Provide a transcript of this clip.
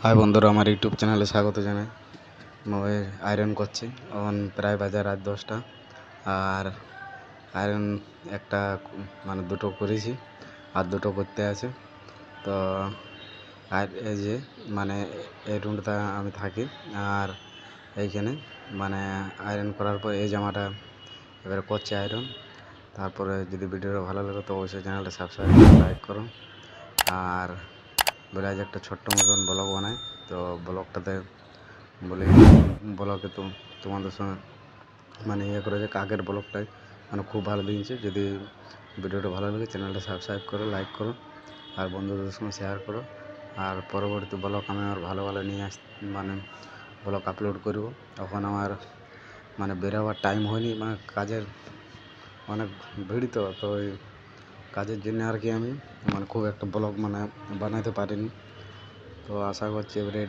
High বন্ধুরা, আমার YouTube চ্যানেলে স্বাগত জানাই। মই আয়রন করছি, এখন প্রায় বাজে রাত 10টা। আর আয়রন একটা মানে দুটো করেছি, আর দুটো করতে আছে। তো আর এই যে মানে এই রুমটা আমি থাকি, আর এইখানে মানে আয়রন করার পর এই জামাটা এবারে করছে আয়রন। তারপরে যদি ভিডিওটা ভালো লাগে তো অবশ্যই চ্যানেলটা সাবস্ক্রাইব করো, লাইক করো। আর বলে আজ একটা ছোট্ট মতন ব্লগ বানাই, তো ব্লগটাতে বলি ব্লগে তো তোমাদের সঙ্গে মানে করে যে আগের ব্লগটাই মানে খুব ভালো লেগেছে। যদি ভিডিওটা ভালো লাগে চ্যানেলটা সাবস্ক্রাইব করো, লাইক করো, আর বন্ধুদের সঙ্গে শেয়ার করো। আর পরবর্তী ব্লগ আমি আর ভালো ভালো নিয়ে মানে ব্লগ আপলোড করব। তখন আমার মানে বেরোবার টাইম হয়নি, মানে কাজের অনেক ভিড়, তো ওই কাজের জন্য আর কি আমি মানে খুব একটা ব্লগ মানে বানাতে পারিনি। তো আশা করছি এবারে